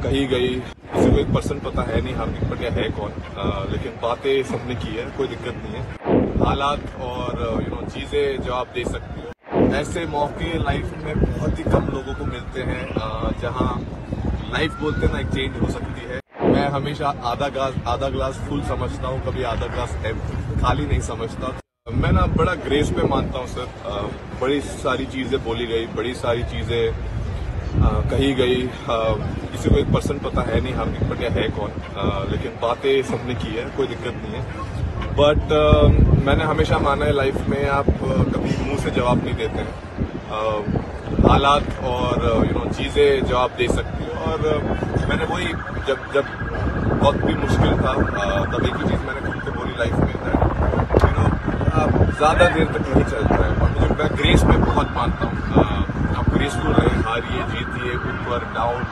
कही गई, किसी को 1% पता है नहीं हार्दिक पांड्या है कौन, लेकिन बातें सबने की है, कोई दिक्कत नहीं है। हालात और चीजें जो आप दे सकते हो, ऐसे मौके लाइफ में बहुत ही कम लोगों को मिलते हैं जहां लाइफ बोलते हैं ना, एक चेंज हो सकती है। मैं हमेशा आधा ग्लास फुल समझता हूँ, कभी आधा ग्लास खाली नहीं समझता। मैं ना बड़ा ग्रेस पे मानता हूँ सर। बड़ी सारी चीजें बोली गई, बड़ी सारी चीजें कही गई। किसी को 1% पता है नहीं हार्दिक पांड्या है कौन, लेकिन बातें सबने की है, कोई दिक्कत नहीं है। बट मैंने हमेशा माना है लाइफ में आप कभी मुंह से जवाब नहीं देते हैं। हालात और चीजें जवाब दे सकती हो। और मैंने वही जब वक्त भी मुश्किल था तब एक ही चीज मैंने खुद को बोली लाइफ में, आप ज्यादा देर तक नहीं चलता है। और मुझे मैं ग्रेस में बहुत मानता हूँ। आप ग्रेसफुल रहे, हारिए जीतिए, ऊपर डाउन,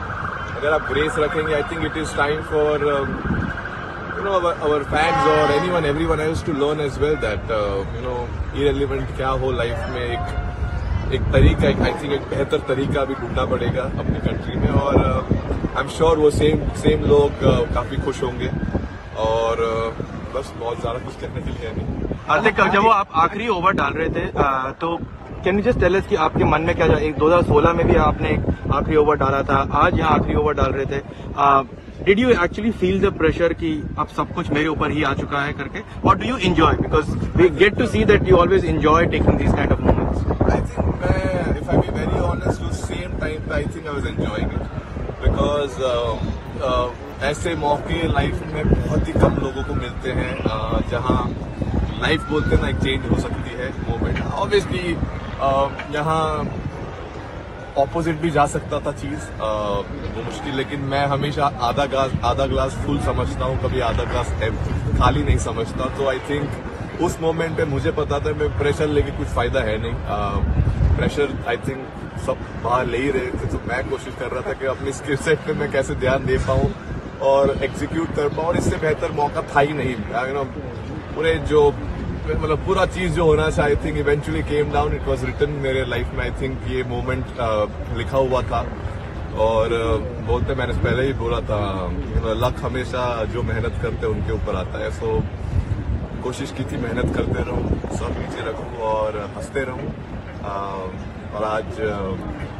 अगर आप ग्रेस रखेंगे, I think it is time for our fans or everyone else to learn as well that irrelevant क्या हो लाइफ में, एक तरीका, आई थिंक एक बेहतर तरीका भी ढूंढना पड़ेगा अपनी कंट्री में। और आई एम श्योर वो सेम लोग काफी खुश होंगे। और बस बहुत ज्यादा कुछ कहने के लिए नहीं। हार्दिक, जब वो आप आखिरी ओवर डाल रहे थे तो can you just tell us कि आपके मन में क्या, 2016 में भी आपने आखिरी ओवर डाला था, आज यहाँ आखिरी ओवर डाल रहे थे, did you actually feel the pressure कि अब सब कुछ मेरे ऊपर ही आ चुका है करके, और do you enjoy, because we get to see that you always enjoy taking this kind of moments? I think मैं, if I be very honest, उस सेम टाइम पे I think I was enjoying it, because ऐसे मौके life में बहुत ही कम लोगों को मिलते हैं जहां लाइफ बोलते हैं ना, एक चेंज हो सकती है मोमेंट। ऑब्वियसली यहाँ ऑपोजिट भी जा सकता था चीज, वो मुश्किल, लेकिन मैं हमेशा आधा ग्लास फुल समझता हूँ, कभी आधा ग्लास खाली नहीं समझता। तो आई थिंक उस मोमेंट पे मुझे पता था मैं प्रेशर लेके कुछ फायदा है नहीं। प्रेशर आई थिंक सब बाहर ले ही रहे थे, तो मैं कोशिश कर रहा था कि अपनी स्किल सेट पे मैं कैसे ध्यान दे पाऊँ और एग्जीक्यूट कर पाऊँ। और इससे बेहतर मौका था ही नहीं। पूरे जो मतलब पूरा चीज जो होना चाहिए, I think eventually came down, it was written मेरे लाइफ में। आई थिंक ये मोमेंट लिखा हुआ था। और बोलते, मैंने पहले ही बोला था, लक हमेशा जो मेहनत करते हैं उनके ऊपर आता है। सो कोशिश की थी मेहनत करते रहूं, सब नीचे रखूं और हंसते रहूं। और आज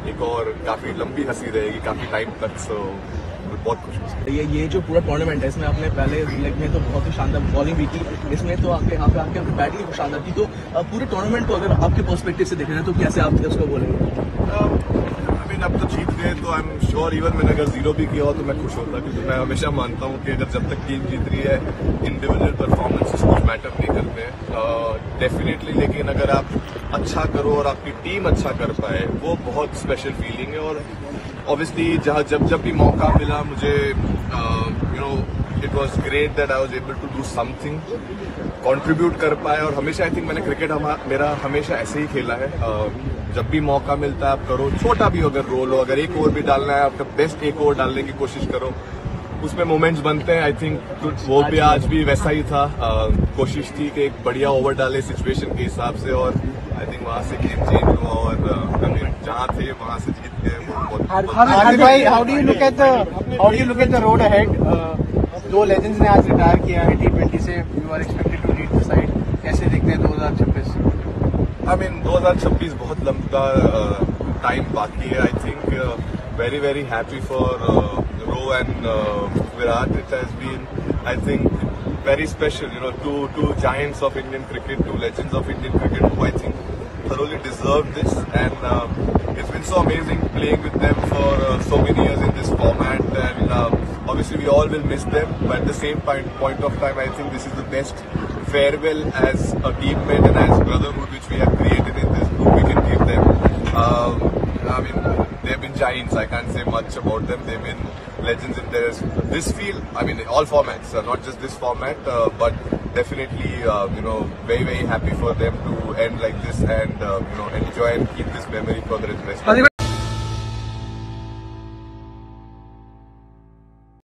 एक और काफी लंबी हंसी रहेगी काफी टाइम तक। सो बहुत खुश। ये जो पूरा टूर्नामेंट है, इसमें आपने पहले लेग में तो बहुत ही शानदार बॉलिंग भी की, इसमें तो आपके यहाँ पे आपके बैटिंग भी शानदार की। तो पूरे टूर्नामेंट को अगर आपके पर्सपेक्टिव से देख रहे हैं तो कैसे आप उसको बोलेंगे? अब तो जीत गए तो आई एम श्योर, इवन मैंने अगर 0 भी किया हो तो मैं खुश होता, क्योंकि मैं हमेशा मानता हूँ कि अगर जब तक टीम जीत रही है, इंडिविजुअल परफॉर्मेंसेस कुछ मैटर नहीं करते हैं डेफिनेटली। लेकिन अगर आप अच्छा करो और आपकी टीम अच्छा कर पाए, वो बहुत स्पेशल फीलिंग है। और ऑब्वियसली जब भी मौका मिला मुझे, it was great that I was able to do something, contribute कर पाए। और हमेशा आई थिंक मैंने क्रिकेट मेरा हमेशा ऐसे ही खेला है। जब भी मौका मिलता है आप करो, छोटा भी अगर रोल हो, अगर एक ओवर भी डालना है, आपका बेस्ट एक ओवर डालने की कोशिश करो, उसमें मोमेंट्स बनते हैं। आई थिंक वो भी आज भी वैसा ही था। कोशिश थी कि एक बढ़िया ओवर डाले सिचुएशन के हिसाब से, और आई थिंक वहां से गेम चेंज हुआ। और जहां थे वहां से जीत गए। हार्दिक भाई, how do you look at the road ahead? दो लेजेंड्स ने आज रिटायर किया है T20 से, you are expected to lead the side, कैसे देखते हैं 2026? आई मीन 2026 बहुत लंबा टाइम बाकी है। I think very happy for Row and Virat. It has been, I think, very special. Two giants of Indian cricket, two legends of Indian cricket, who I think thoroughly deserve this. And it's been so amazing playing with them for so many years in this format. And obviously we all will miss them, but at the same point of time, I think this is the best farewell as a teammate and as brotherhood which we have created in this group. We can give them. I mean, they've been giants. I can't say much about them. They've been legends in this field. I mean, all formats, not just this format, but definitely, very happy for them to end like this and enjoy and keep this memory for the rest.